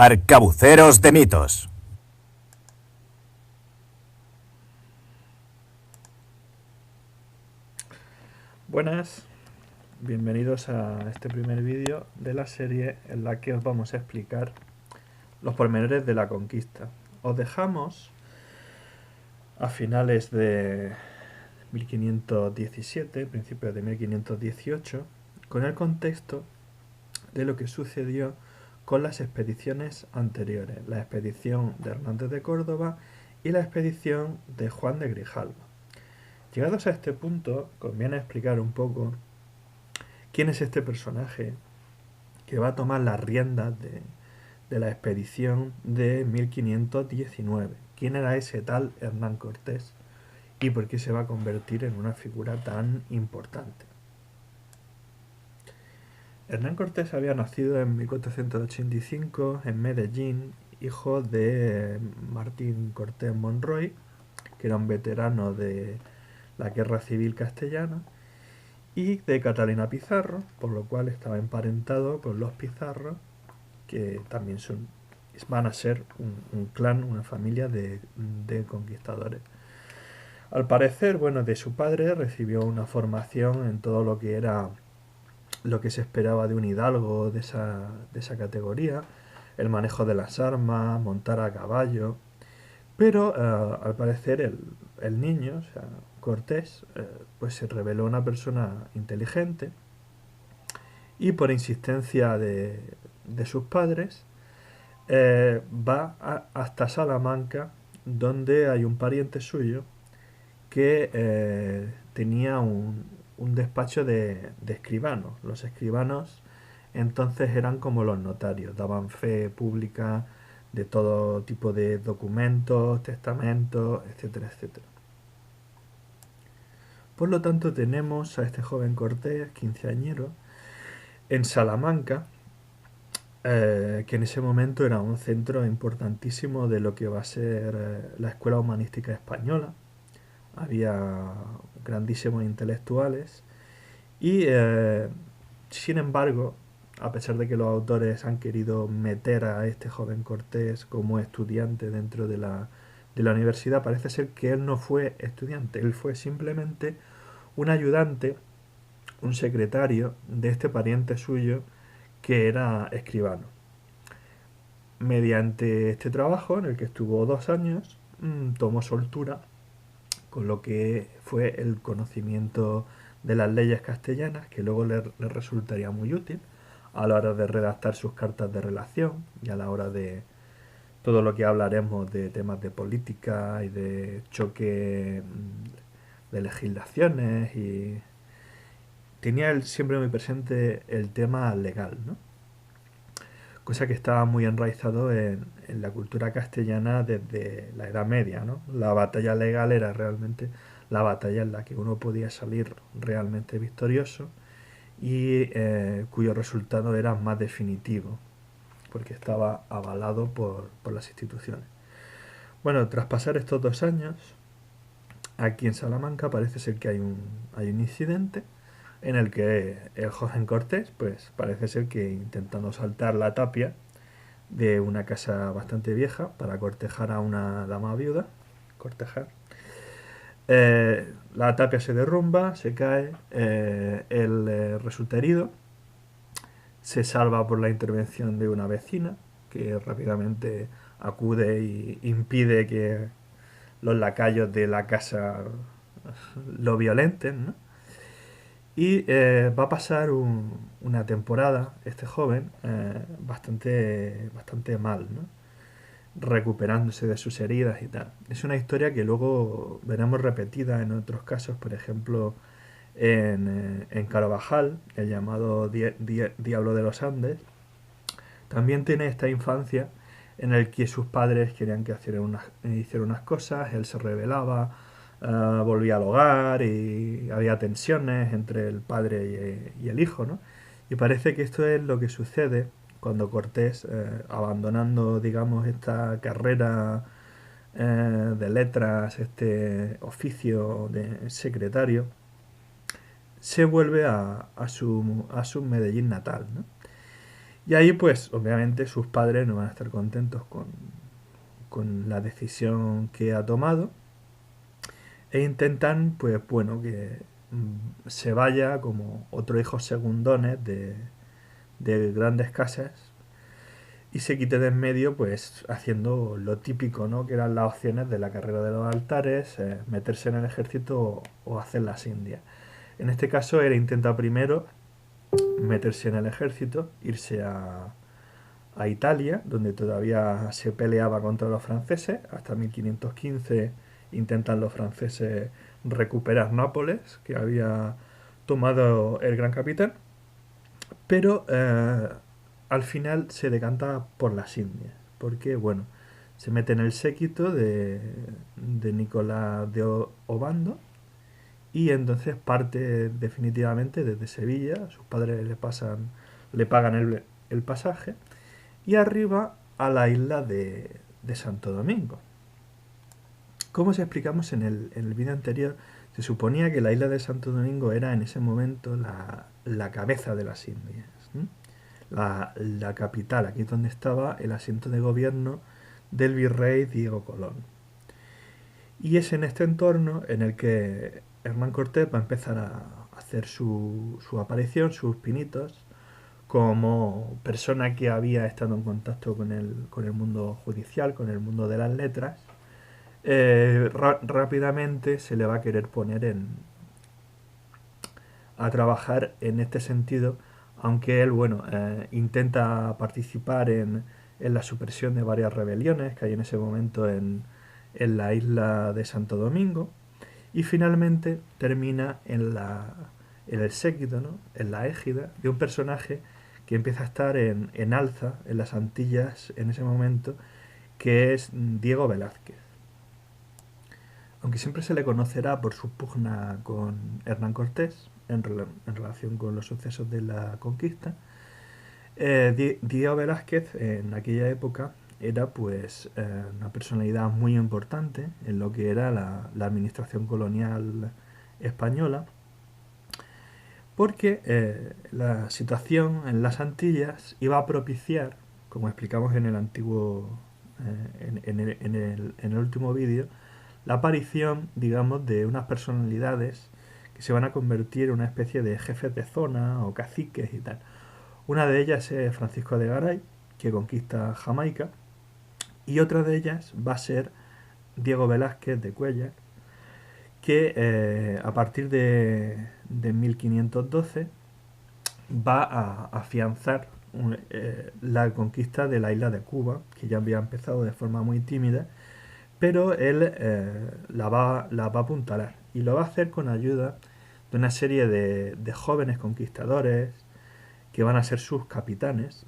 Arcabuceros de mitos. Buenas, bienvenidos a este primer vídeo de la serie en la que os vamos a explicar los pormenores de la conquista. Os dejamos a finales de 1517, principios de 1518, con el contexto de lo que sucedió con las expediciones anteriores, la expedición de Hernández de Córdoba y la expedición de Juan de Grijalva. Llegados a este punto, conviene explicar un poco quién es este personaje que va a tomar las riendas de la expedición de 1519. ¿Quién era ese tal Hernán Cortés y por qué se va a convertir en una figura tan importante? Hernán Cortés había nacido en 1485 en Medellín, hijo de Martín Cortés Monroy, que era un veterano de la Guerra Civil Castellana, y de Catalina Pizarro, por lo cual estaba emparentado con los Pizarro, que también van a ser un clan, una familia de conquistadores. Al parecer, bueno, de su padre recibió una formación en todo lo que era lo que se esperaba de un hidalgo de esa categoría, el manejo de las armas, montar a caballo, pero al parecer el niño, o sea, Cortés, pues se reveló una persona inteligente y por insistencia de sus padres va hasta Salamanca, donde hay un pariente suyo que tenía un despacho de escribanos. Los escribanos entonces eran como los notarios, daban fe pública de todo tipo de documentos, testamentos, etcétera, etcétera. Por lo tanto tenemos a este joven Cortés, quinceañero, en Salamanca, que en ese momento era un centro importantísimo de lo que va a ser la Escuela Humanística Española. Había grandísimos intelectuales y, sin embargo, a pesar de que los autores han querido meter a este joven Cortés como estudiante dentro de la universidad, parece ser que él no fue estudiante, él fue simplemente un ayudante, un secretario de este pariente suyo que era escribano. Mediante este trabajo, en el que estuvo 2 años, tomó soltura con lo que fue el conocimiento de las leyes castellanas, que luego le resultaría muy útil a la hora de redactar sus cartas de relación y a la hora de todo lo que hablaremos de temas de política y de choque de legislaciones, y tenía él siempre muy presente el tema legal, ¿no? Cosa que estaba muy enraizado en la cultura castellana desde la Edad Media, ¿no? La batalla legal era realmente la batalla en la que uno podía salir realmente victorioso y cuyo resultado era más definitivo, porque estaba avalado por las instituciones. Bueno, tras pasar estos 2 años, aquí en Salamanca parece ser que hay un incidente en el que el joven Cortés, pues parece ser que intentando saltar la tapia de una casa bastante vieja para cortejar a una dama viuda, cortejar, la tapia se derrumba, se cae, él resulta herido, se salva por la intervención de una vecina que rápidamente acude y impide que los lacayos de la casa lo violenten, ¿no? Y va a pasar una temporada, este joven, bastante mal, ¿no? Recuperándose de sus heridas y tal. Es una historia que luego veremos repetida en otros casos, por ejemplo, en Carvajal, el llamado Diablo de los Andes. También tiene esta infancia en el que sus padres querían que hiciera unas cosas, él se rebelaba, volvía al hogar y había tensiones entre el padre y el hijo, ¿no? Y parece que esto es lo que sucede cuando Cortés, abandonando, digamos, esta carrera de letras, este oficio de secretario, se vuelve a su Medellín natal, ¿no? Y ahí pues obviamente sus padres no van a estar contentos con la decisión que ha tomado e intentan pues bueno que se vaya como otro hijo segundones de grandes casas y se quite de en medio pues haciendo lo típico, ¿no? Que eran las opciones de la carrera de los altares, meterse en el ejército o hacer las indias. En este caso él intenta primero meterse en el ejército, irse a Italia, donde todavía se peleaba contra los franceses. Hasta 1515 intentan los franceses recuperar Nápoles, que había tomado el gran capitán, pero al final se decanta por las Indias, porque bueno, se mete en el séquito de Nicolás de Obando y entonces parte definitivamente desde Sevilla, sus padres le pagan el pasaje y arriba a la isla de Santo Domingo. Como os explicamos en el vídeo anterior, se suponía que la isla de Santo Domingo era en ese momento la cabeza de las Indias, ¿sí? La capital, aquí es donde estaba el asiento de gobierno del virrey Diego Colón. Y es en este entorno en el que Hernán Cortés va a empezar a hacer su aparición, sus pinitos, como persona que había estado en contacto con el mundo judicial, con el mundo de las letras. Rápidamente se le va a querer poner a trabajar en este sentido, aunque él, bueno, intenta participar en la supresión de varias rebeliones que hay en ese momento en la isla de Santo Domingo, y finalmente termina en el séquito, ¿no? En la égida de un personaje que empieza a estar en alza en las Antillas en ese momento, que es Diego Velázquez. Aunque siempre se le conocerá por su pugna con Hernán Cortés en relación con los sucesos de la conquista, Diego Velázquez en aquella época era pues una personalidad muy importante en lo que era la administración colonial española, porque la situación en las Antillas iba a propiciar, como explicamos en el antiguo, en el último vídeo, la aparición, digamos, de unas personalidades que se van a convertir en una especie de jefes de zona o caciques y tal. Una de ellas es Francisco de Garay, que conquista Jamaica, y otra de ellas va a ser Diego Velázquez de Cuéllar, que a partir de 1512 va a afianzar la conquista de la isla de Cuba, que ya había empezado de forma muy tímida, pero él la va a apuntalar y lo va a hacer con ayuda de una serie de jóvenes conquistadores que van a ser sus capitanes,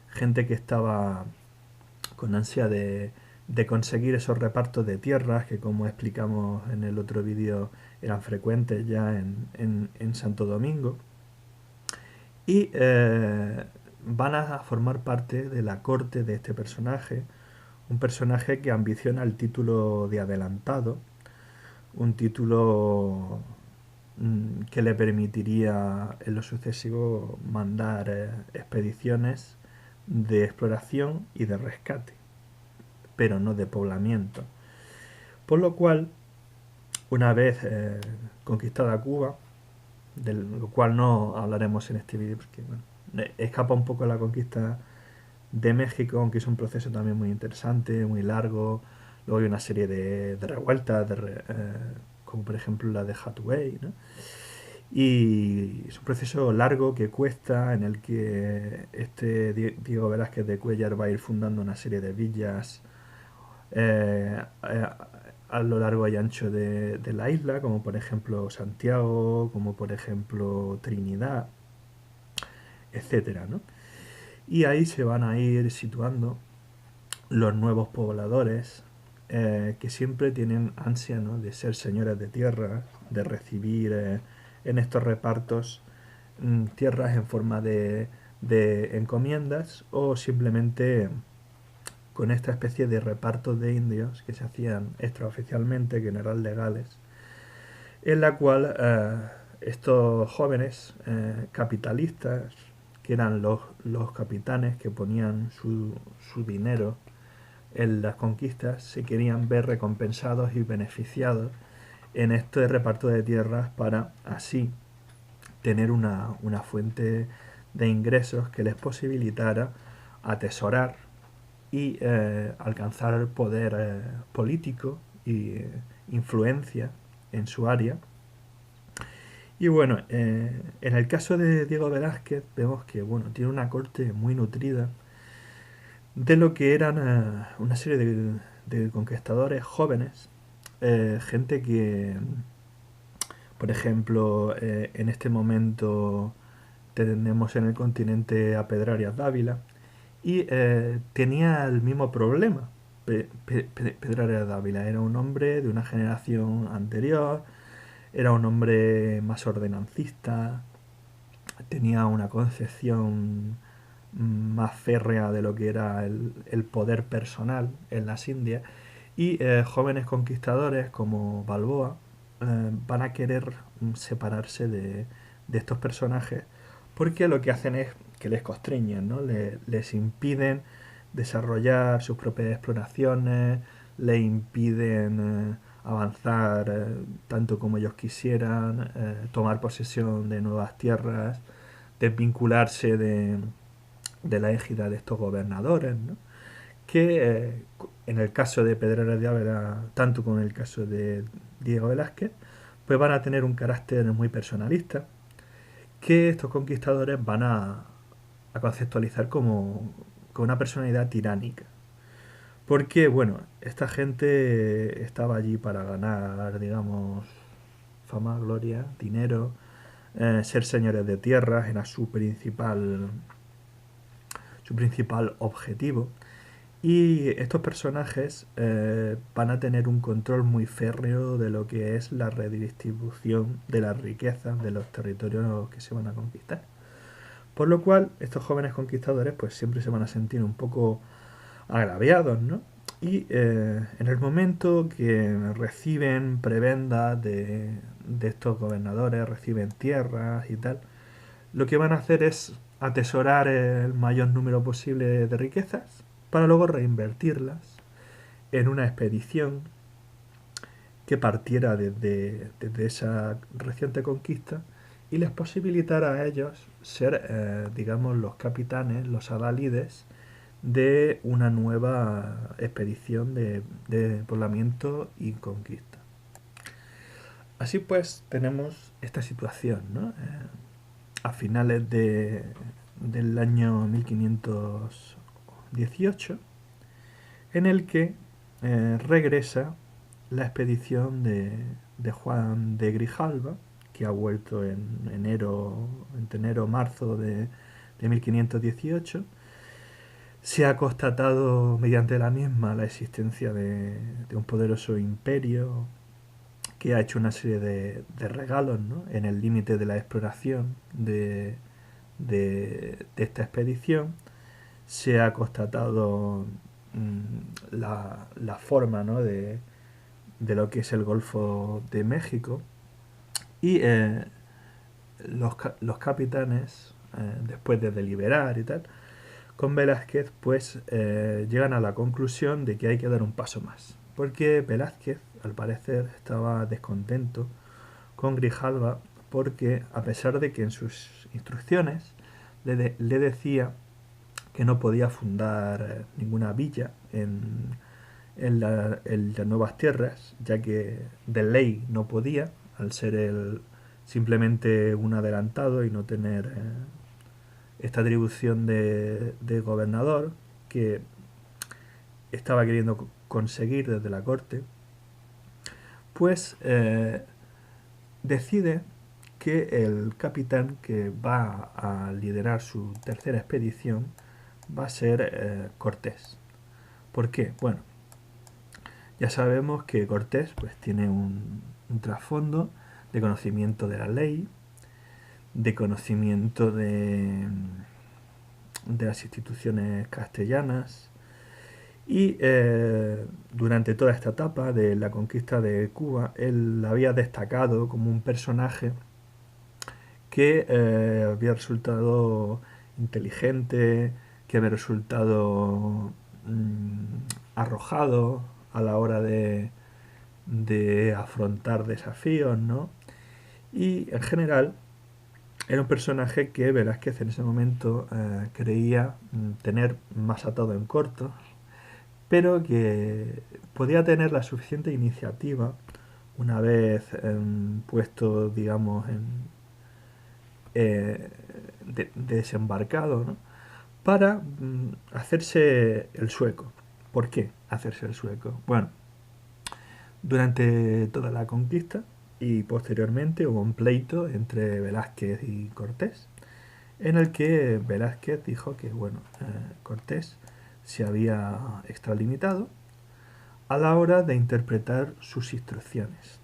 gente que estaba con ansia de conseguir esos repartos de tierras que, como explicamos en el otro vídeo, eran frecuentes ya en Santo Domingo, y van a formar parte de la corte de este personaje, un personaje que ambiciona el título de adelantado, un título que le permitiría en lo sucesivo mandar expediciones de exploración y de rescate, pero no de poblamiento. Por lo cual, una vez conquistada Cuba, de lo cual no hablaremos en este vídeo porque bueno, escapa un poco la conquista de México, aunque es un proceso también muy interesante, muy largo. Luego hay una serie de revueltas, como por ejemplo la de Hathaway, ¿no? Y es un proceso largo que cuesta, en el que este Diego Velázquez de Cuéllar va a ir fundando una serie de villas a lo largo y ancho de la isla, como por ejemplo Santiago, como por ejemplo Trinidad, etcétera, ¿no? Y ahí se van a ir situando los nuevos pobladores que siempre tienen ansia, ¿no? De ser señores de tierra, de recibir en estos repartos tierras en forma de encomiendas o simplemente con esta especie de repartos de indios que se hacían extraoficialmente, que no eran legales, en la cual estos jóvenes capitalistas que eran los capitanes que ponían su dinero en las conquistas, se querían ver recompensados y beneficiados en este reparto de tierras para así tener una fuente de ingresos que les posibilitara atesorar y alcanzar el poder político y influencia en su área. Y bueno, en el caso de Diego Velázquez vemos que bueno, tiene una corte muy nutrida de lo que eran una serie de conquistadores jóvenes, gente que, por ejemplo, en este momento tenemos en el continente a Pedro Arias Dávila, y tenía el mismo problema. Pedro Arias Dávila era un hombre de una generación anterior, era un hombre más ordenancista, tenía una concepción más férrea de lo que era el poder personal en las Indias, y jóvenes conquistadores como Balboa van a querer separarse de estos personajes, porque lo que hacen es que les constreñen, ¿no? Les impiden desarrollar sus propias exploraciones, les impiden avanzar tanto como ellos quisieran, tomar posesión de nuevas tierras, desvincularse de la égida de estos gobernadores, ¿no? Que en el caso de Pedro de Ávila, tanto como en el caso de Diego Velázquez, pues van a tener un carácter muy personalista, que estos conquistadores van a conceptualizar como una personalidad tiránica. Porque, bueno, esta gente estaba allí para ganar, digamos, fama, gloria, dinero, ser señores de tierras, era su principal objetivo. Y estos personajes van a tener un control muy férreo de lo que es la redistribución de las riquezas de los territorios que se van a conquistar. Por lo cual, estos jóvenes conquistadores pues siempre se van a sentir un poco agraviados, ¿no? Y en el momento que reciben prebendas de estos gobernadores, reciben tierras y tal, lo que van a hacer es atesorar el mayor número posible de riquezas para luego reinvertirlas en una expedición que partiera desde esa reciente conquista y les posibilitara a ellos ser, digamos, los capitanes, los adalides de una nueva expedición de poblamiento y conquista. Así pues, tenemos esta situación, ¿no? A finales del año 1518, en el que regresa la expedición de Juan de Grijalva, que ha vuelto entre enero-marzo de 1518. Se ha constatado mediante la misma la existencia de un poderoso imperio que ha hecho una serie de regalos, ¿no? En el límite de la exploración de esta expedición. Se ha constatado la forma, ¿no? de lo que es el Golfo de México, y los capitanes, después de deliberar y tal, con Velázquez pues llegan a la conclusión de que hay que dar un paso más, porque Velázquez al parecer estaba descontento con Grijalva, porque a pesar de que en sus instrucciones le decía que no podía fundar ninguna villa en las nuevas tierras, ya que de ley no podía, al ser él simplemente un adelantado y no tener esta atribución de gobernador que estaba queriendo conseguir desde la corte, pues decide que el capitán que va a liderar su tercera expedición va a ser Cortés. ¿Por qué? Bueno, ya sabemos que Cortés pues tiene un trasfondo de conocimiento de la ley, de conocimiento de las instituciones castellanas, y durante toda esta etapa de la conquista de Cuba él había destacado como un personaje que había resultado inteligente, que había resultado arrojado a la hora de afrontar desafíos, ¿no? Y en general era un personaje que Velázquez en ese momento creía tener más atado en corto, pero que podía tener la suficiente iniciativa una vez puesto, digamos, desembarcado, ¿no? Para hacerse el sueco. ¿Por qué hacerse el sueco? Bueno, durante toda la conquista y posteriormente hubo un pleito entre Velázquez y Cortés, en el que Velázquez dijo que, bueno, Cortés se había extralimitado a la hora de interpretar sus instrucciones.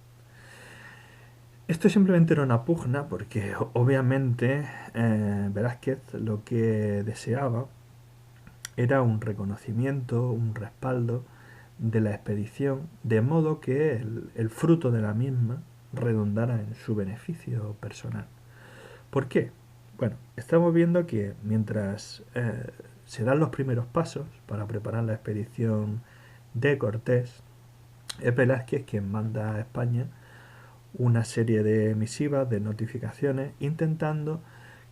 Esto simplemente era una pugna porque obviamente Velázquez lo que deseaba era un reconocimiento, un respaldo de la expedición, de modo que el fruto de la misma redundara en su beneficio personal. ¿Por qué? Bueno, estamos viendo que mientras se dan los primeros pasos para preparar la expedición de Cortés, es Velázquez quien manda a España una serie de misivas, de notificaciones, intentando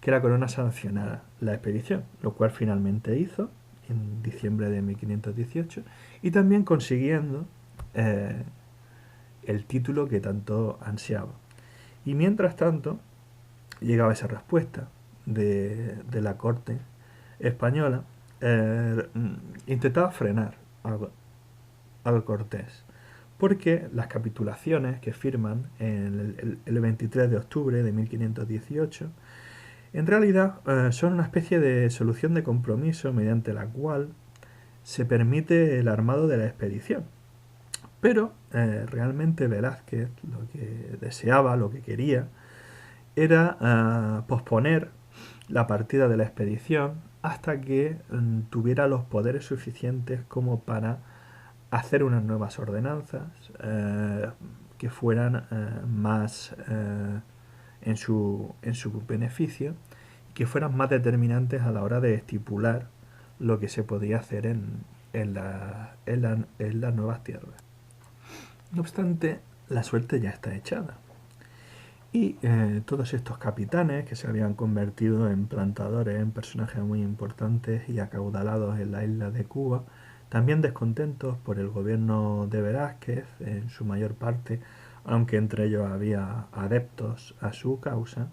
que la corona sancionara la expedición, lo cual finalmente hizo en diciembre de 1518 y también consiguiendo eh, el título que tanto ansiaba. Y mientras tanto, llegaba esa respuesta de la corte española, intentaba frenar al Cortés, porque las capitulaciones que firman en el 23 de octubre de 1518 en realidad son una especie de solución de compromiso mediante la cual se permite el armado de la expedición. Pero realmente Velázquez lo que deseaba, lo que quería, era posponer la partida de la expedición hasta que tuviera los poderes suficientes como para hacer unas nuevas ordenanzas que fueran más en su beneficio y que fueran más determinantes a la hora de estipular lo que se podía hacer en las nuevas tierras. No obstante, la suerte ya está echada. Y todos estos capitanes que se habían convertido en plantadores, en personajes muy importantes y acaudalados en la isla de Cuba, también descontentos por el gobierno de Velázquez en su mayor parte, aunque entre ellos había adeptos a su causa,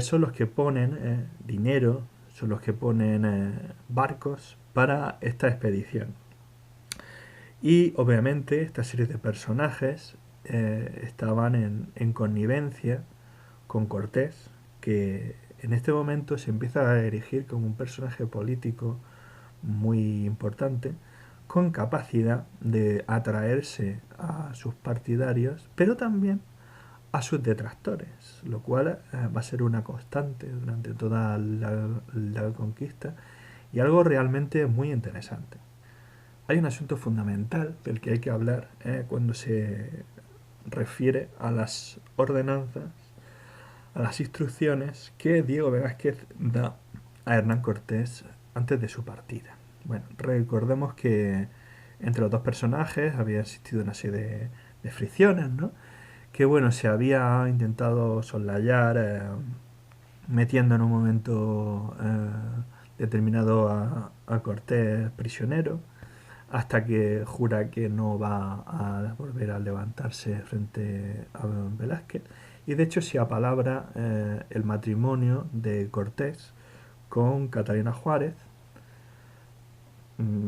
son los que ponen dinero, son los que ponen barcos para esta expedición. Y obviamente esta serie de personajes estaban en connivencia con Cortés, que en este momento se empieza a erigir como un personaje político muy importante, con capacidad de atraerse a sus partidarios, pero también a sus detractores, lo cual va a ser una constante durante toda la conquista y algo realmente muy interesante. Hay un asunto fundamental del que hay que hablar cuando se refiere a las ordenanzas, a las instrucciones que Diego Velázquez da a Hernán Cortés antes de su partida. Bueno, recordemos que entre los dos personajes había existido una serie de fricciones, ¿no? Que bueno, se había intentado soslayar metiendo en un momento determinado a Cortés prisionero, hasta que jura que no va a volver a levantarse frente a Velázquez. Y de hecho se apalabra el matrimonio de Cortés con Catalina Juárez.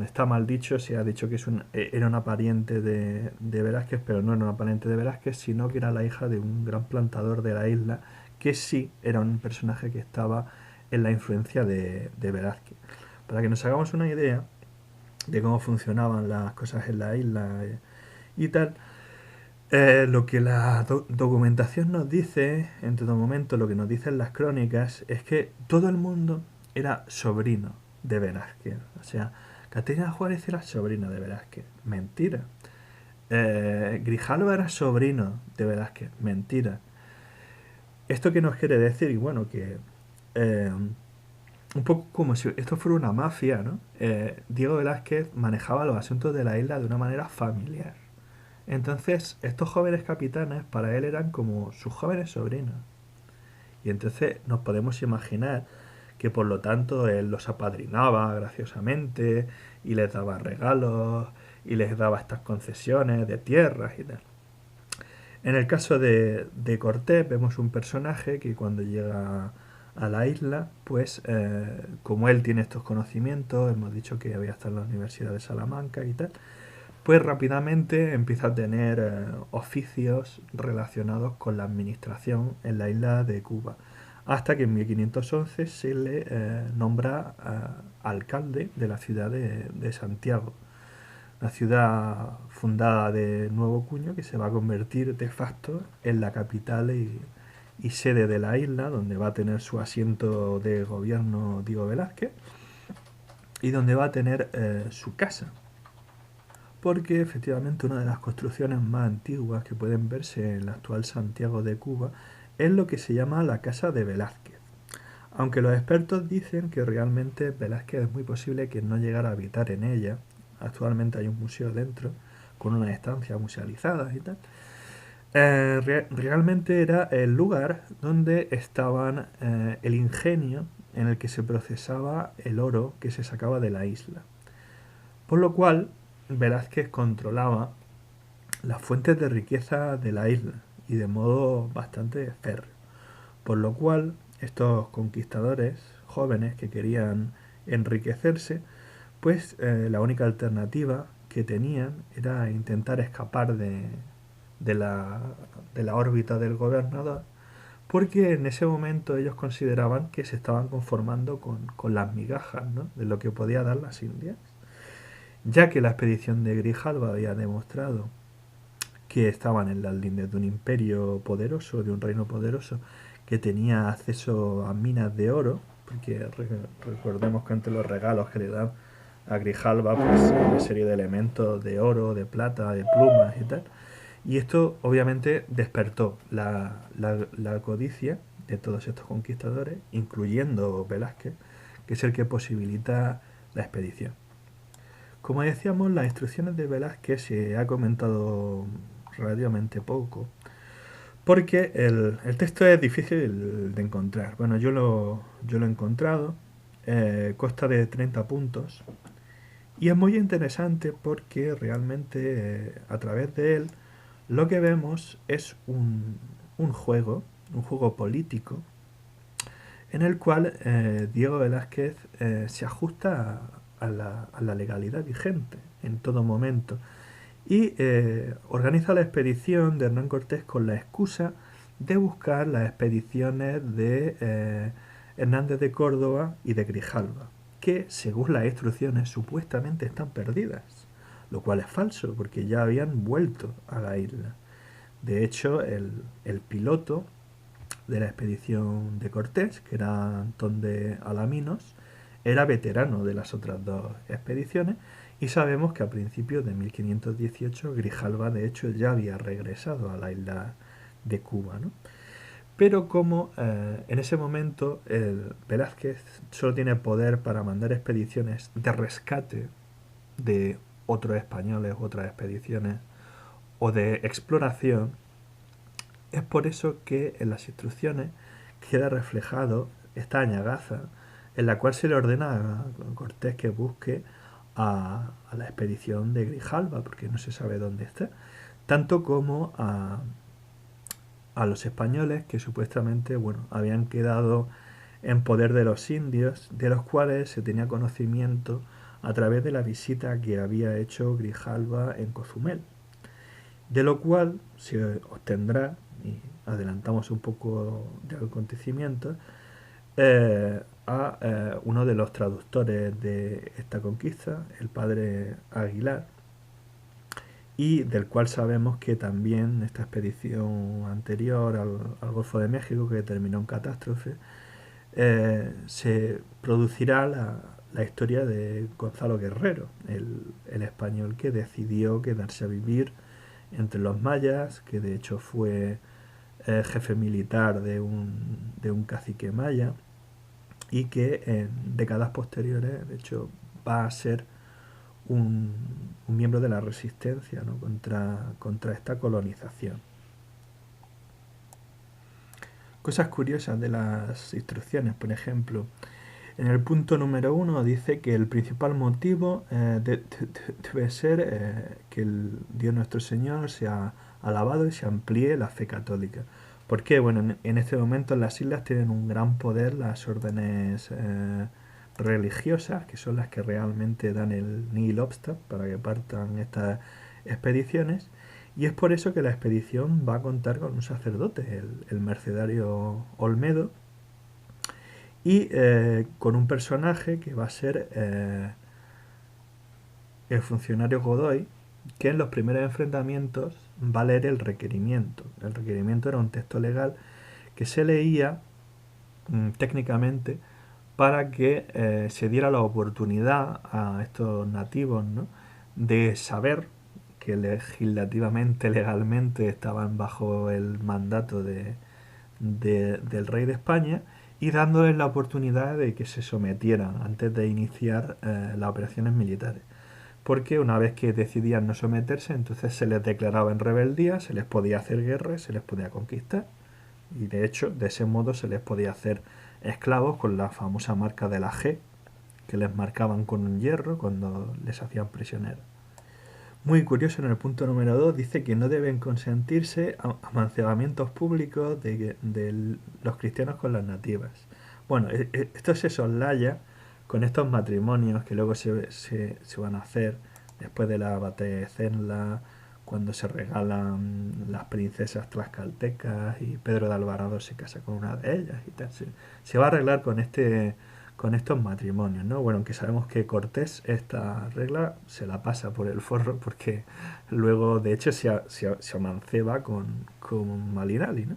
Está mal dicho, se ha dicho que era una pariente de Velázquez, pero no era una pariente de Velázquez, sino que era la hija de un gran plantador de la isla, que sí era un personaje que estaba en la influencia de Velázquez. Para que nos hagamos una idea de cómo funcionaban las cosas en la isla y tal, lo que la documentación nos dice, en todo momento, lo que nos dicen las crónicas, es que todo el mundo era sobrino de Velázquez. O sea, Caterina Juárez era sobrina de Velázquez. Mentira. Grijalva era sobrino de Velázquez. Mentira. ¿Esto qué nos quiere decir? Y bueno, que un poco como si esto fuera una mafia, ¿no? Diego Velázquez manejaba los asuntos de la isla de una manera familiar. Entonces, estos jóvenes capitanes para él eran como sus jóvenes sobrinos. Y entonces nos podemos imaginar que por lo tanto él los apadrinaba graciosamente y les daba regalos y les daba estas concesiones de tierras y tal. En el caso de Cortés vemos un personaje que cuando llega a la isla, pues como él tiene estos conocimientos, hemos dicho que había estado en la Universidad de Salamanca y tal, pues rápidamente empieza a tener oficios relacionados con la administración en la isla de Cuba, hasta que en 1511 se le nombra alcalde de la ciudad de Santiago, una ciudad fundada de nuevo cuño que se va a convertir de facto en la capital y sede de la isla, donde va a tener su asiento de gobierno Diego Velázquez y donde va a tener su casa, porque efectivamente una de las construcciones más antiguas que pueden verse en el actual Santiago de Cuba es lo que se llama la Casa de Velázquez. Aunque los expertos dicen que realmente Velázquez es muy posible que no llegara a habitar en ella. Actualmente hay un museo dentro con unas estancias musealizadas y tal. Realmente era el lugar donde estaban el ingenio en el que se procesaba el oro que se sacaba de la isla. Por lo cual, Velázquez controlaba las fuentes de riqueza de la isla y de modo bastante férreo. Por lo cual, estos conquistadores jóvenes que querían enriquecerse, pues la única alternativa que tenían era intentar escapar de, la, de la órbita del gobernador, porque en ese momento ellos consideraban que se estaban conformando con las migajas, ¿no?, de lo que podía dar las Indias, ya que la expedición de Grijalva había demostrado que estaban en las lindes de un imperio poderoso, de un reino poderoso, que tenía acceso a minas de oro, porque recordemos que entre los regalos que le dan a Grijalva, pues una serie de elementos de oro, de plata, de plumas y tal. Y esto obviamente despertó la codicia de todos estos conquistadores, incluyendo Velázquez, que es el que posibilita la expedición. Como decíamos, las instrucciones de Velázquez se ha comentado relativamente poco, porque el texto es difícil de encontrar. Bueno, yo lo he encontrado, consta de 30 puntos, y es muy interesante porque realmente a través de él lo que vemos es un juego político, en el cual Diego Velázquez se ajusta a la legalidad vigente en todo momento y organiza la expedición de Hernán Cortés con la excusa de buscar las expediciones de Hernández de Córdoba y de Grijalva, que según las instrucciones supuestamente están perdidas, lo cual es falso porque ya habían vuelto a la isla. De hecho, el piloto de la expedición de Cortés, que era Antón de Alaminos, era veterano de las otras dos expediciones y sabemos que a principios de 1518 Grijalva de hecho ya había regresado a la isla de Cuba, ¿no? Pero como en ese momento el Velázquez solo tiene poder para mandar expediciones de rescate de otros españoles, otras expediciones o de exploración, es por eso que en las instrucciones queda reflejado esta añagaza en la cual se le ordena a Cortés que busque a la expedición de Grijalva, porque no se sabe dónde está, tanto como a los españoles que supuestamente bueno, habían quedado en poder de los indios, de los cuales se tenía conocimiento a través de la visita que había hecho Grijalva en Cozumel, de lo cual se obtendrá, y adelantamos un poco de acontecimientos, a uno de los traductores de esta conquista, el padre Aguilar, y del cual sabemos que también esta expedición anterior al Golfo de México, que terminó en catástrofe, se producirá la historia de Gonzalo Guerrero, el español que decidió quedarse a vivir entre los mayas, que de hecho fue jefe militar de un cacique maya, y que en décadas posteriores, de hecho, va a ser un miembro de la resistencia, ¿no?, contra esta colonización. Cosas curiosas de las instrucciones, por ejemplo, en el punto número 1 dice que el principal motivo debe ser que el Dios nuestro Señor sea alabado y se amplíe la fe católica. ¿Por qué? Bueno, en este momento en las islas tienen un gran poder las órdenes religiosas, que son las que realmente dan el nihil obstat para que partan estas expediciones. Y es por eso que la expedición va a contar con un sacerdote, el mercedario Olmedo, y con un personaje que va a ser el funcionario Godoy, que en los primeros enfrentamientos va a leer el requerimiento. El requerimiento era un texto legal que se leía técnicamente para que se diera la oportunidad a estos nativos, ¿no?, de saber que legislativamente, legalmente estaban bajo el mandato del rey de España, y dándoles la oportunidad de que se sometieran antes de iniciar las operaciones militares. Porque una vez que decidían no someterse, entonces se les declaraba en rebeldía, se les podía hacer guerra, se les podía conquistar. Y de hecho, de ese modo se les podía hacer esclavos con la famosa marca de la G, que les marcaban con un hierro cuando les hacían prisioneros. Muy curioso, en el punto número 2 dice que no deben consentirse amancebamientos públicos de los cristianos con las nativas. Bueno, esto se soslaya con estos matrimonios que luego se van a hacer después de la batalla de Zenla, cuando se regalan las princesas tlaxcaltecas y Pedro de Alvarado se casa con una de ellas y tal. Se va a arreglar con estos matrimonios, ¿no? Bueno, aunque sabemos que Cortés esta regla se la pasa por el forro porque luego, de hecho, se amanceba con Malinali, ¿no?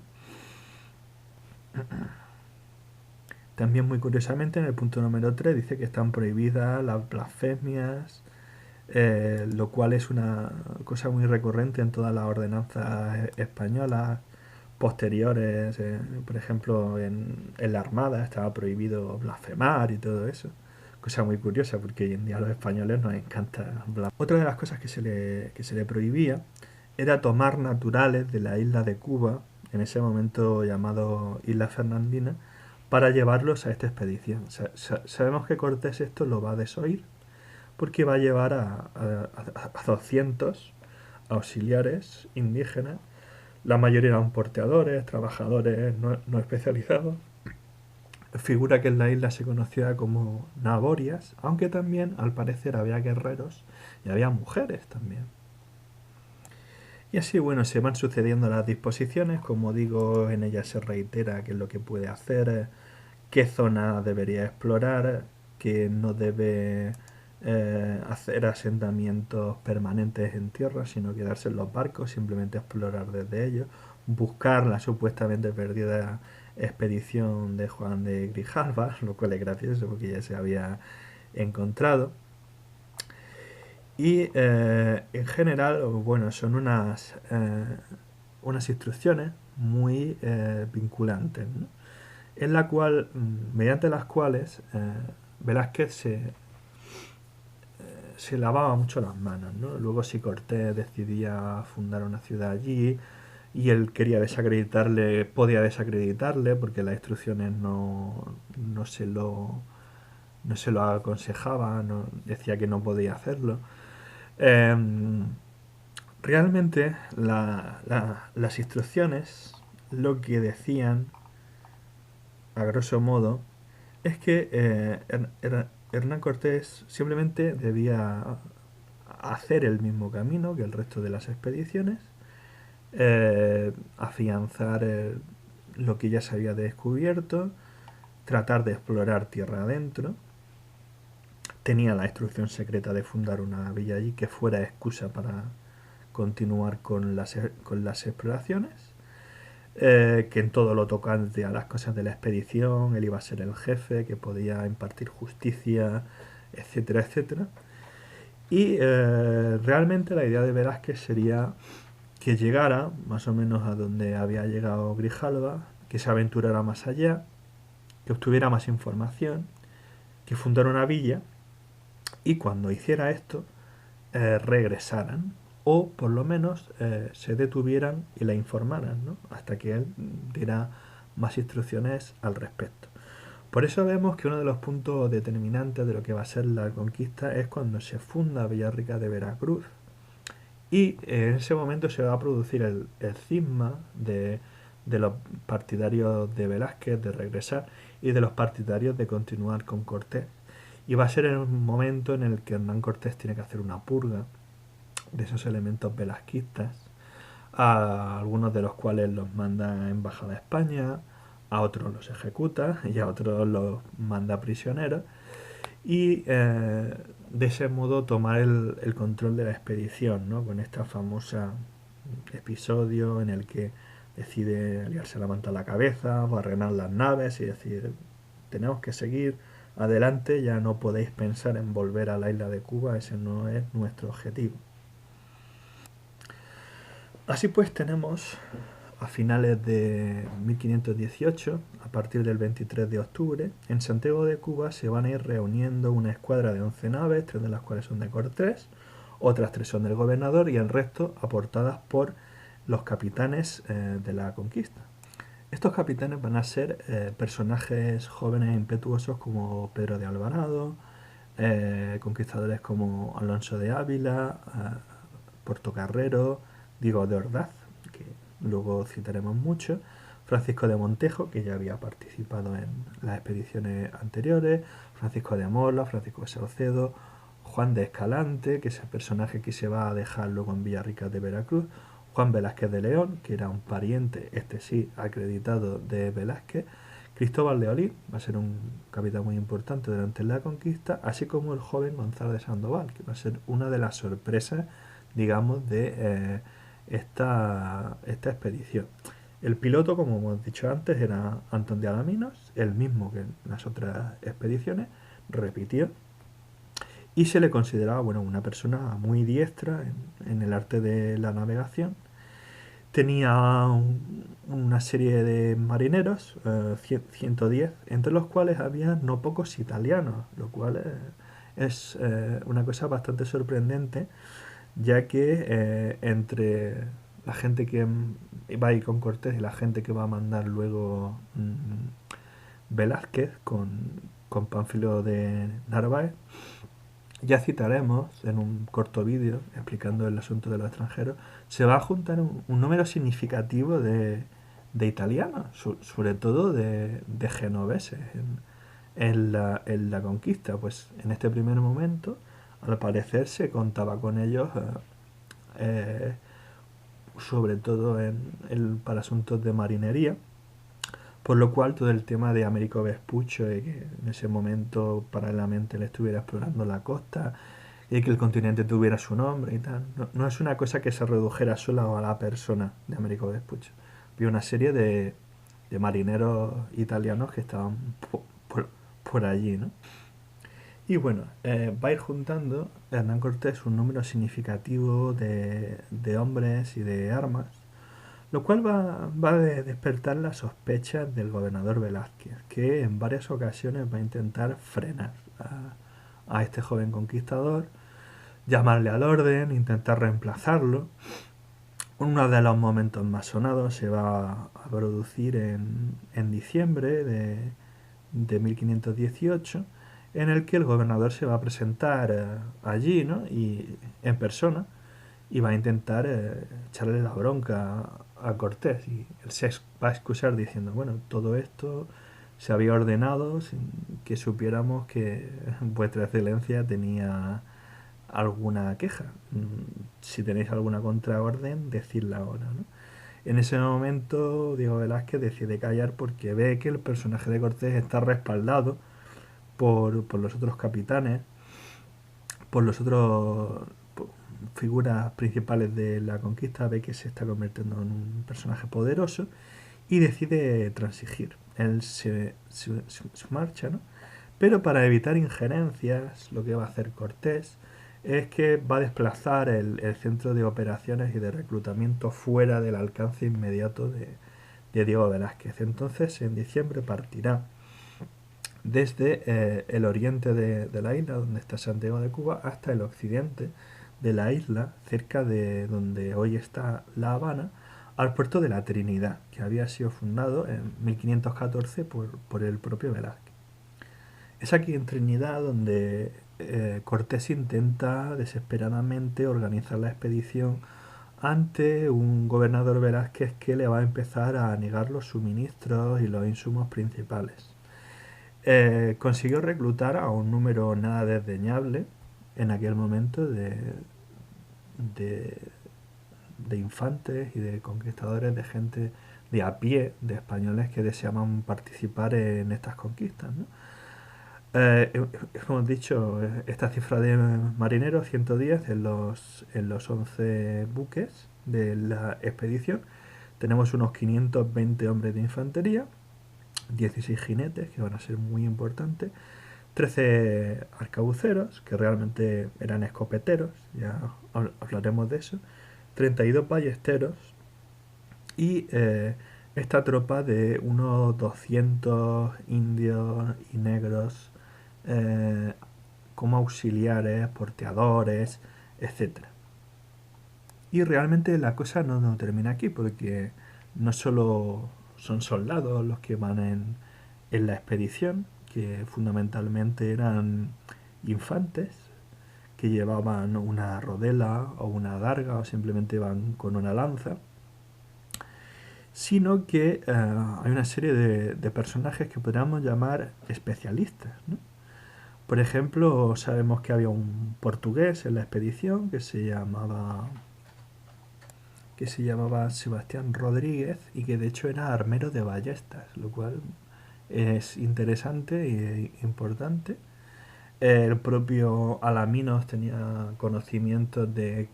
También, muy curiosamente, en el punto número 3 dice que están prohibidas las blasfemias, lo cual es una cosa muy recurrente en todas las ordenanzas españolas posteriores. Por ejemplo, en la Armada estaba prohibido blasfemar y todo eso. Cosa muy curiosa porque hoy en día a los españoles nos encanta blasfemar. Otra de las cosas que se le prohibía era tomar naturales de la isla de Cuba, en ese momento llamado Isla Fernandina, para llevarlos a esta expedición. Sabemos que Cortés esto lo va a desoír porque va a llevar a 200 auxiliares indígenas. La mayoría eran porteadores, trabajadores no especializados. Figura que en la isla se conocía como naborias, aunque también al parecer había guerreros y había mujeres también. Y así, bueno, se van sucediendo las disposiciones. Como digo, en ellas se reitera qué es lo que puede hacer, qué zona debería explorar, que no debe hacer asentamientos permanentes en tierra, sino quedarse en los barcos, simplemente explorar desde ellos, buscar la supuestamente perdida expedición de Juan de Grijalva, lo cual es gracioso porque ya se había encontrado. Y en general, bueno, son unas instrucciones muy vinculantes, ¿no?, en la cual, mediante las cuales Velázquez se lavaba mucho las manos, ¿no? Luego, si Cortés decidía fundar una ciudad allí y él quería desacreditarle, podía desacreditarle porque las instrucciones no se lo aconsejaba, decía que no podía hacerlo. Realmente las instrucciones lo que decían, a grosso modo, es que Hernán Cortés simplemente debía hacer el mismo camino que el resto de las expediciones, afianzar lo que ya se había descubierto, tratar de explorar tierra adentro. Tenía la instrucción secreta de fundar una villa allí que fuera excusa para continuar con las exploraciones. Que en todo lo tocante a las cosas de la expedición él iba a ser el jefe, que podía impartir justicia, etcétera, etcétera. Y realmente la idea de Velázquez sería que llegara más o menos a donde había llegado Grijalva, que se aventurara más allá, que obtuviera más información, que fundara una villa y cuando hiciera esto regresaran o por lo menos se detuvieran y la informaran, ¿no? Hasta que él diera más instrucciones al respecto. Por eso vemos que uno de los puntos determinantes de lo que va a ser la conquista es cuando se funda Villarrica de Veracruz y en ese momento se va a producir el cisma de los partidarios de Velázquez de regresar y de los partidarios de continuar con Cortés. Y va a ser en un momento en el que Hernán Cortés tiene que hacer una purga de esos elementos velasquistas, a algunos de los cuales los manda a embajada a España, a otros los ejecuta y a otros los manda prisioneros y de ese modo tomar el control de la expedición, ¿no? Con esta famosa episodio en el que decide liarse la manta a la cabeza, barrenar las naves y decir tenemos que seguir adelante, ya no podéis pensar en volver a la isla de Cuba, ese no es nuestro objetivo. Así pues tenemos a finales de 1518, a partir del 23 de octubre, en Santiago de Cuba se van a ir reuniendo una escuadra de 11 naves, 3 de las cuales son de Cortés, otras 3 son del gobernador y el resto aportadas por los capitanes de la conquista. Estos capitanes van a ser personajes jóvenes e impetuosos como Pedro de Alvarado, conquistadores como Alonso de Ávila, Portocarrero, Diego de Ordaz, que luego citaremos mucho, Francisco de Montejo, que ya había participado en las expediciones anteriores, Francisco de Mola, Francisco de Saucedo, Juan de Escalante, que es el personaje que se va a dejar luego en Villarrica de Veracruz, Juan Velázquez de León, que era un pariente, este sí, acreditado de Velázquez, Cristóbal de Olid, va a ser un capitán muy importante durante la conquista, así como el joven Gonzalo de Sandoval, que va a ser una de las sorpresas, digamos, de esta expedición. El piloto, como hemos dicho antes, era Antón de Alaminos, el mismo que en las otras expediciones, repitió, y se le consideraba bueno, una persona muy diestra en el arte de la navegación. Tenía una serie de marineros, 110, entre los cuales había no pocos italianos, lo cual es una cosa bastante sorprendente, ya que entre la gente que va a ir con Cortés y la gente que va a mandar luego Velázquez con Pánfilo de Narváez, ya citaremos en un corto vídeo explicando el asunto de los extranjeros, se va a juntar un número significativo de italianos, sobre todo de genoveses en la conquista. Pues en este primer momento, al parecer, se contaba con ellos, sobre todo para asuntos de marinería, por lo cual todo el tema de Américo Vespuccio, que en ese momento paralelamente le estuviera explorando la costa y que el continente tuviera su nombre y tal, no es una cosa que se redujera solo a la persona de Américo Vespuccio. Había una serie de marineros italianos que estaban por allí, ¿no? Y bueno, va a ir juntando Hernán Cortés un número significativo de hombres y de armas, lo cual va a despertar las sospechas del gobernador Velázquez, que en varias ocasiones va a intentar frenar a este joven conquistador, llamarle al orden, intentar reemplazarlo. Uno de los momentos más sonados se va a producir en diciembre de 1518, en el que el gobernador se va a presentar allí, ¿no? Y en persona, y va a intentar echarle la bronca a Cortés. Y él se va a excusar diciendo, bueno, todo esto se había ordenado sin que supiéramos que vuestra excelencia tenía alguna queja. Si tenéis alguna contraorden, decidla ahora, ¿no? En ese momento Diego Velázquez decide callar porque ve que el personaje de Cortés está respaldado por los otros capitanes, por los otros figuras principales de la conquista, ve que se está convirtiendo en un personaje poderoso y decide transigir. Él se marcha, ¿no? Pero para evitar injerencias, lo que va a hacer Cortés es que va a desplazar el centro de operaciones y de reclutamiento fuera del alcance inmediato de Diego Velázquez. Entonces, en diciembre partirá desde el oriente de la isla, donde está Santiago de Cuba, hasta el occidente de la isla, cerca de donde hoy está La Habana, al puerto de la Trinidad, que había sido fundado en 1514 por el propio Velázquez. Es aquí en Trinidad donde Cortés intenta desesperadamente organizar la expedición ante un gobernador Velázquez que le va a empezar a negar los suministros y los insumos principales. Consiguió reclutar a un número nada desdeñable en aquel momento de, de infantes y de conquistadores, de gente de a pie, de españoles que deseaban participar en estas conquistas, ¿no? Hemos dicho esta cifra de marineros, 110 en los 11 buques de la expedición. Tenemos unos 520 hombres de infantería, 16 jinetes, que van a ser muy importantes, 13 arcabuceros, que realmente eran escopeteros, ya hablaremos de eso, 32 ballesteros y esta tropa de unos 200 indios y negros eh, como auxiliares, porteadores, etcétera. Y realmente la cosa no termina aquí, porque no solo son soldados los que van en la expedición, que fundamentalmente eran infantes, que llevaban una rodela o una adarga o simplemente iban con una lanza, sino que hay una serie de personajes que podríamos llamar especialistas, ¿no? Por ejemplo, sabemos que había un portugués en la expedición que se llamaba Sebastián Rodríguez y que de hecho era armero de ballestas, lo cual es interesante e importante. El propio Alaminos tenía conocimientos de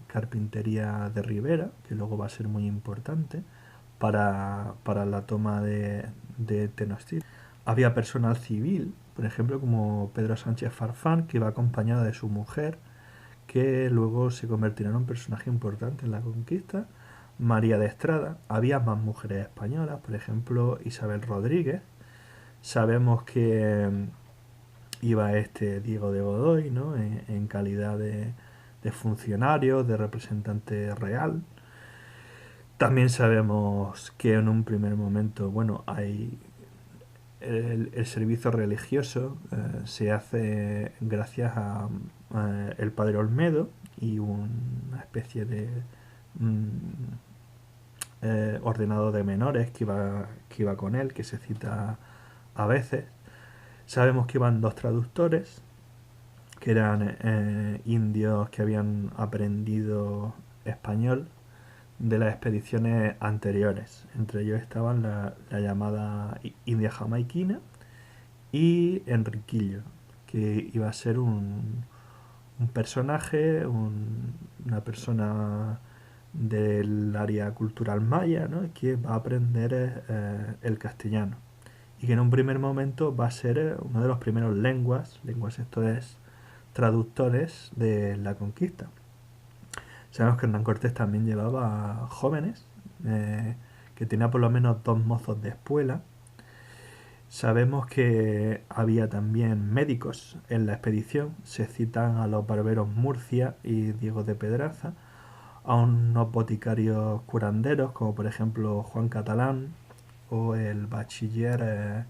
carpintería de Ribera, que luego va a ser muy importante para la toma de Tenochtitlan. Había personal civil, por ejemplo, como Pedro Sánchez Farfán, que iba acompañado de su mujer, que luego se convertirá en un personaje importante en la conquista. María de Estrada. Había más mujeres españolas, por ejemplo, Isabel Rodríguez. Sabemos que iba este Diego de Godoy, ¿no? En calidad de funcionario, de representante real. También sabemos que en un primer momento, bueno, hay el servicio religioso se hace gracias a el padre Olmedo y una especie de mm, ordenado de menores que iba con él, que se cita a veces. Sabemos que iban dos traductores, que eran indios que habían aprendido español de las expediciones anteriores. Entre ellos estaban la llamada India Jamaiquina y Enriquillo, que iba a ser un personaje, una persona del área cultural maya, ¿no? Que va a aprender el castellano y que en un primer momento va a ser uno de los primeros lenguas esto es traductores de la conquista. Sabemos que Hernán Cortés también llevaba jóvenes, que tenía por lo menos dos mozos de espuela. Sabemos que había también médicos en la expedición. Se citan a los barberos Murcia y Diego de Pedraza, a unos boticarios curanderos como por ejemplo Juan Catalán o el bachiller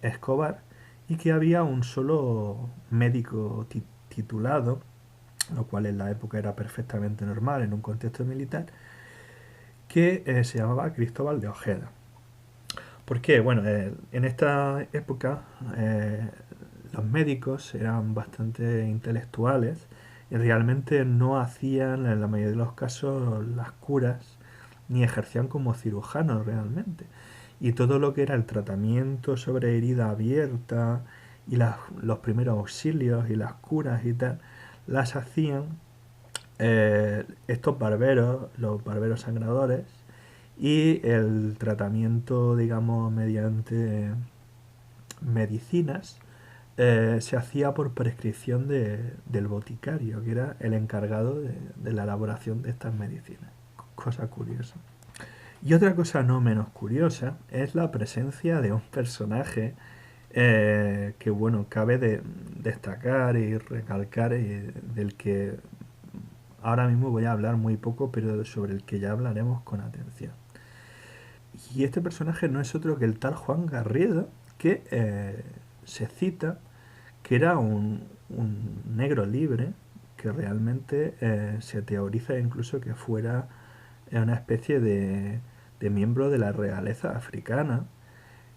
Escobar, y que había un solo médico titulado, lo cual en la época era perfectamente normal en un contexto militar, que se llamaba Cristóbal de Ojeda. ¿Por qué? Bueno, en esta época los médicos eran bastante intelectuales y realmente no hacían en la mayoría de los casos las curas ni ejercían como cirujanos realmente. Y todo lo que era el tratamiento sobre herida abierta y los primeros auxilios y las curas y tal, las hacían estos barberos, los barberos sangradores, y el tratamiento, digamos, mediante medicinas se hacía por prescripción del boticario, que era el encargado de la elaboración de estas medicinas. Cosa curiosa. Y otra cosa no menos curiosa es la presencia de un personaje que bueno, cabe destacar y recalcar, del que ahora mismo voy a hablar muy poco, pero sobre el que ya hablaremos con atención. Y este personaje no es otro que el tal Juan Garrido, que se cita que era un negro libre, que realmente se teoriza incluso que fuera una especie de miembro de la realeza africana,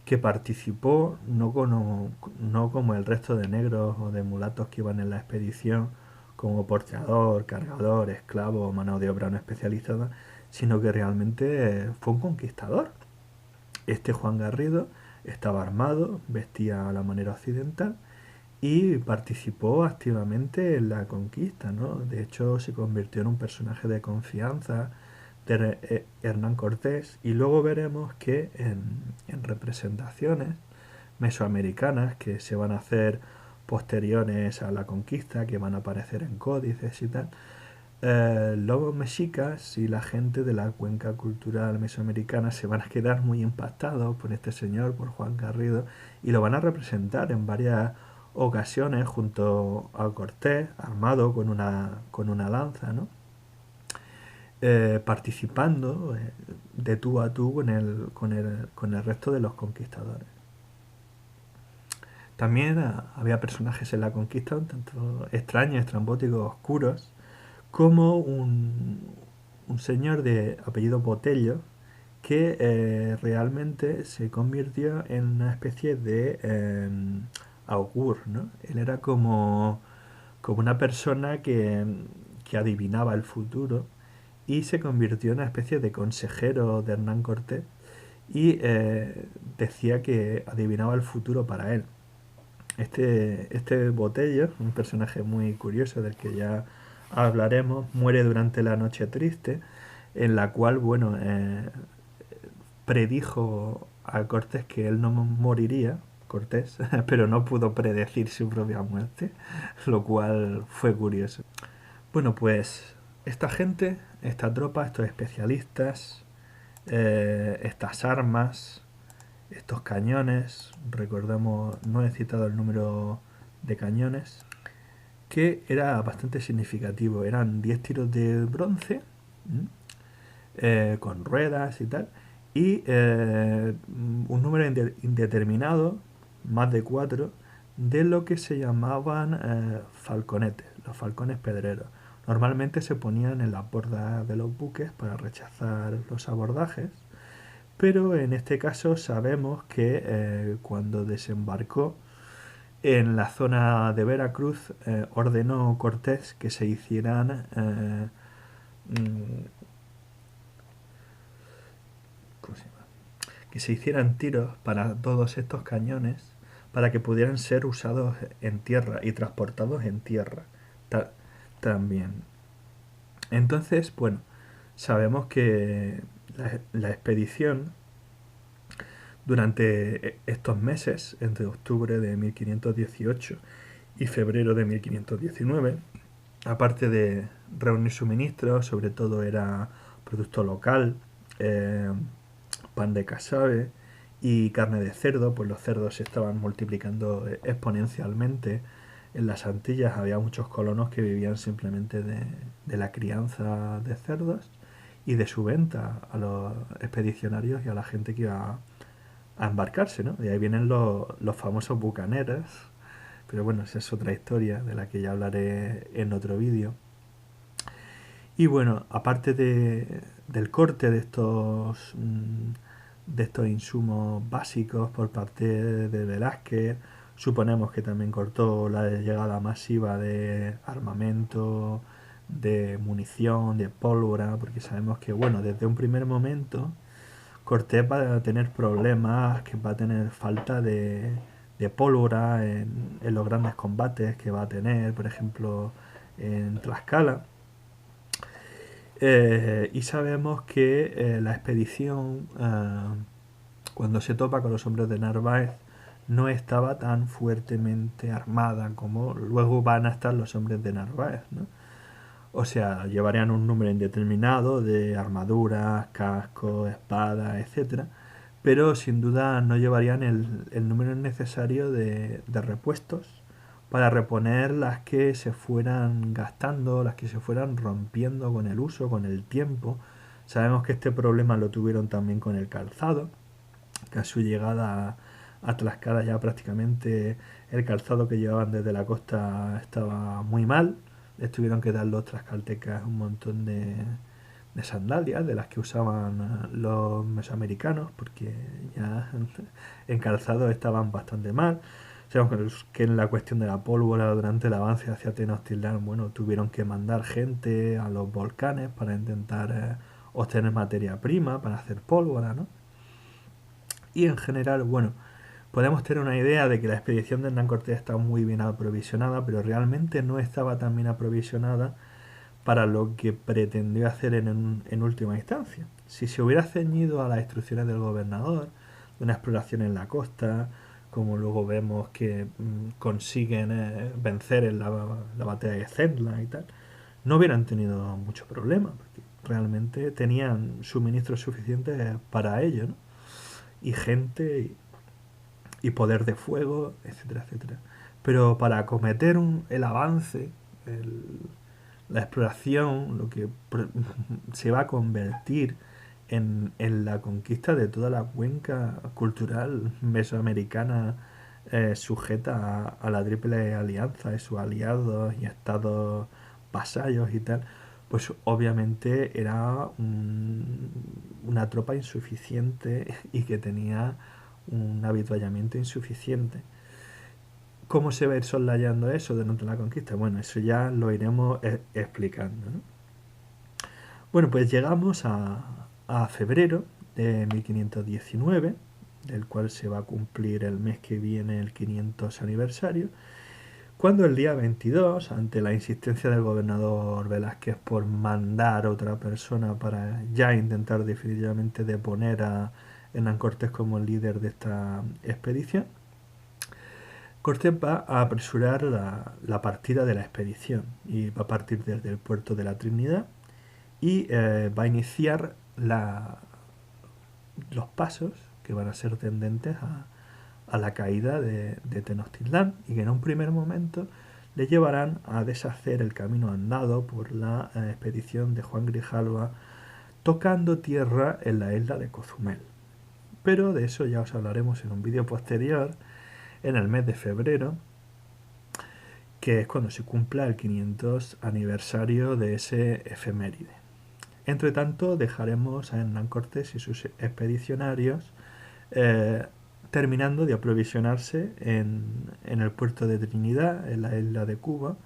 que participó no como el resto de negros o de mulatos que iban en la expedición, como porteador, cargador, esclavo o mano de obra no especializada, sino que realmente fue un conquistador. Este Juan Garrido estaba armado, vestía a la manera occidental y participó activamente en la conquista, ¿no? De hecho, se convirtió en un personaje de confianza de Hernán Cortés, y luego veremos que en representaciones mesoamericanas que se van a hacer posteriores a la conquista, que van a aparecer en códices y tal, los mexicas y la gente de la cuenca cultural mesoamericana se van a quedar muy impactados por este señor, por Juan Garrido, y lo van a representar en varias ocasiones junto a Cortés, armado con una lanza, ¿no? Participando de tú a tú con el resto de los conquistadores. También había personajes en la conquista un tanto extraños, estrambóticos, oscuros, como un señor de apellido Botello, que realmente se convirtió en una especie de augur, ¿no? Él era como una persona que adivinaba el futuro, y se convirtió en una especie de consejero de Hernán Cortés, y decía que adivinaba el futuro para él. Este Botello, un personaje muy curioso del que ya hablaremos, muere durante la Noche Triste, en la cual, bueno, predijo a Cortés que él no moriría, Cortés, pero no pudo predecir su propia muerte, lo cual fue curioso. Bueno, pues esta gente, esta tropa, estos especialistas, estas armas, estos cañones, recordamos, no he citado el número de cañones, que era bastante significativo. Eran 10 tiros de bronce, con ruedas y tal, y un número indeterminado, más de 4, de lo que se llamaban falconetes, los falcones pedreros. Normalmente se ponían en las bordas de los buques para rechazar los abordajes, pero en este caso sabemos que cuando desembarcó en la zona de Veracruz, ordenó Cortés que se hicieran ¿cómo se llama? Que se hicieran tiros para todos estos cañones, para que pudieran ser usados en tierra y transportados en tierra ta también. Entonces, bueno, sabemos que la expedición durante estos meses, entre octubre de 1518 y febrero de 1519, aparte de reunir suministros, sobre todo era producto local, eh, pan de casabe y carne de cerdo, pues los cerdos se estaban multiplicando exponencialmente. En las Antillas había muchos colonos que vivían simplemente de la crianza de cerdos y de su venta a los expedicionarios y a la gente que iba a embarcarse, ¿no? De ahí vienen los famosos bucaneros, pero bueno, esa es otra historia de la que ya hablaré en otro vídeo. Y bueno, aparte del corte de estos insumos básicos por parte de Velázquez, suponemos que también cortó la llegada masiva de armamento, de munición, de pólvora, porque sabemos que, bueno, desde un primer momento Cortés va a tener problemas, que va a tener falta de pólvora en los grandes combates que va a tener, por ejemplo, en Tlaxcala. Y sabemos que la expedición, cuando se topa con los hombres de Narváez, no estaba tan fuertemente armada como luego van a estar los hombres de Narváez, ¿no? O sea, llevarían un número indeterminado de armaduras, cascos, espadas, etcétera, pero sin duda no llevarían el número necesario de repuestos para reponer las que se fueran gastando, las que se fueran rompiendo con el uso, con el tiempo. Sabemos que este problema lo tuvieron también con el calzado, que a su llegada a Tlaxcala ya prácticamente el calzado que llevaban desde la costa estaba muy mal. Les tuvieron que dar los tlaxcaltecas un montón de sandalias de las que usaban los mesoamericanos, porque ya en calzado estaban bastante mal. Sabemos que en la cuestión de la pólvora durante el avance hacia Tenochtitlán, bueno, tuvieron que mandar gente a los volcanes para intentar obtener materia prima para hacer pólvora, ¿no? Y en general, bueno, podemos tener una idea de que la expedición de Hernán Cortés estaba muy bien aprovisionada, pero realmente no estaba tan bien aprovisionada para lo que pretendió hacer en última instancia. Si se hubiera ceñido a las instrucciones del gobernador, de una exploración en la costa, como luego vemos que consiguen vencer en la batalla de Zendla y tal, no hubieran tenido mucho problema, porque realmente tenían suministros suficientes para ello, ¿no? Y gente y poder de fuego, etcétera, etcétera. Pero para acometer el avance, el, la exploración, lo que se va a convertir en la conquista de toda la cuenca cultural mesoamericana sujeta a la Triple Alianza y sus aliados y estados vasallos y tal, pues obviamente era una tropa insuficiente y que tenía un avituallamiento insuficiente. ¿Cómo se va a ir soslayando eso durante la conquista? Bueno, eso ya lo iremos explicando, ¿no? Bueno, pues llegamos a febrero de 1519, del cual se va a cumplir el mes que viene el 500 aniversario, cuando el día 22, ante la insistencia del gobernador Velázquez por mandar a otra persona para ya intentar definitivamente deponer a Hernán Cortés como líder de esta expedición, Cortés va a apresurar la partida de la expedición y va a partir desde el puerto de la Trinidad y va a iniciar los pasos que van a ser tendentes a la caída de Tenochtitlán y que en un primer momento le llevarán a deshacer el camino andado por la expedición de Juan Grijalva tocando tierra en la isla de Cozumel. Pero de eso ya os hablaremos en un vídeo posterior, en el mes de febrero, que es cuando se cumpla el 500 aniversario de ese efeméride. Entre tanto, dejaremos a Hernán Cortés y sus expedicionarios eh, terminando de aprovisionarse en el puerto de Trinidad, en la isla de Cuba,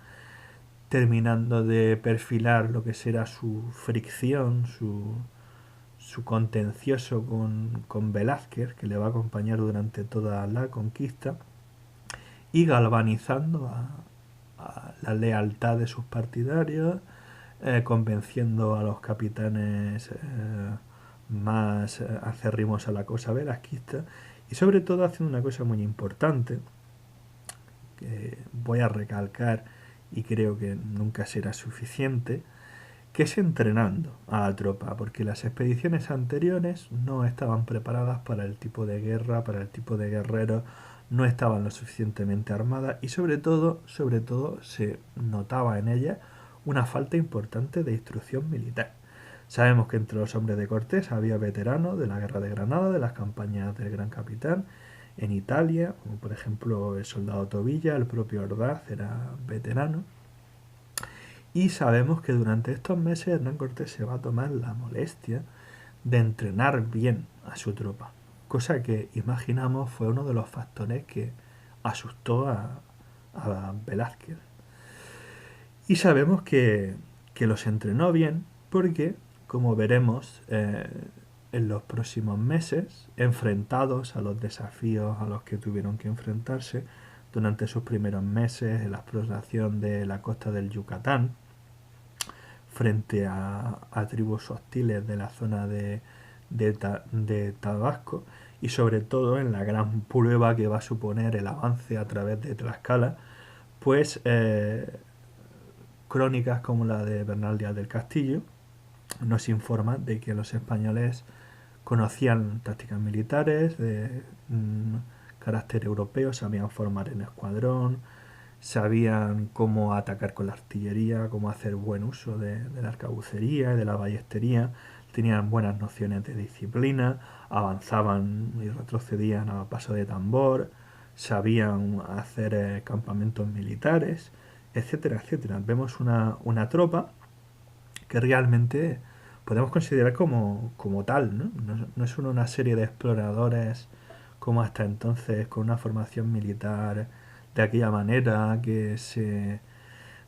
terminando de perfilar lo que será su fricción, su contencioso con Velázquez, que le va a acompañar durante toda la conquista, y galvanizando a la lealtad de sus partidarios, convenciendo a los capitanes más acérrimos a la cosa velasquista y sobre todo haciendo una cosa muy importante que voy a recalcar y creo que nunca será suficiente, que es entrenando a la tropa, porque las expediciones anteriores no estaban preparadas para el tipo de guerra, para el tipo de guerreros, no estaban lo suficientemente armadas y sobre todo se notaba en ellas una falta importante de instrucción militar. Sabemos que entre los hombres de Cortés había veteranos de la Guerra de Granada, de las campañas del Gran Capitán, en Italia, como por ejemplo el soldado Tobilla, el propio Ordaz era veterano. Y sabemos que durante estos meses Hernán Cortés se va a tomar la molestia de entrenar bien a su tropa, cosa que imaginamos fue uno de los factores que asustó a Velázquez. Y sabemos que los entrenó bien porque, como veremos en los próximos meses, enfrentados a los desafíos a los que tuvieron que enfrentarse durante sus primeros meses en la exploración de la costa del Yucatán, frente a tribus hostiles de la zona de Tabasco y sobre todo en la gran prueba que va a suponer el avance a través de Tlaxcala, pues crónicas como la de Bernal Díaz del Castillo nos informan de que los españoles conocían tácticas militares de carácter europeo, sabían formar en escuadrón, sabían cómo atacar con la artillería, cómo hacer buen uso de la arcabucería y de la ballestería, tenían buenas nociones de disciplina, avanzaban y retrocedían a paso de tambor, sabían hacer campamentos militares, etcétera, etcétera. Vemos una tropa que realmente podemos considerar como tal, ¿no? No es solo una serie de exploradores como hasta entonces con una formación militar de aquella manera que se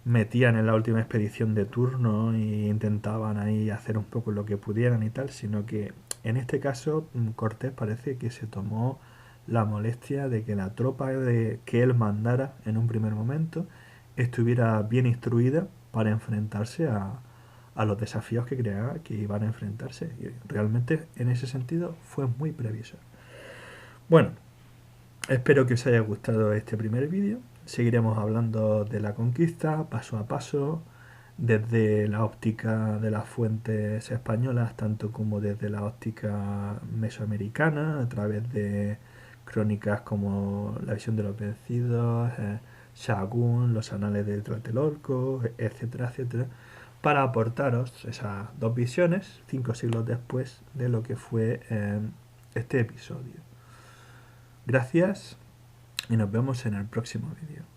metían en la última expedición de turno e intentaban ahí hacer un poco lo que pudieran y tal, sino que en este caso Cortés parece que se tomó la molestia de que la tropa que él mandara en un primer momento estuviera bien instruida para enfrentarse a los desafíos que creaba que iban a enfrentarse. Y realmente en ese sentido fue muy previsor. Bueno, espero que os haya gustado este primer vídeo. Seguiremos hablando de la conquista paso a paso, desde la óptica de las fuentes españolas, tanto como desde la óptica mesoamericana, a través de crónicas como La visión de los vencidos, Sahagún, los anales de Tlatelolco, etcétera, etcétera, para aportaros esas dos visiones, 5 siglos después de lo que fue este episodio. Gracias y nos vemos en el próximo vídeo.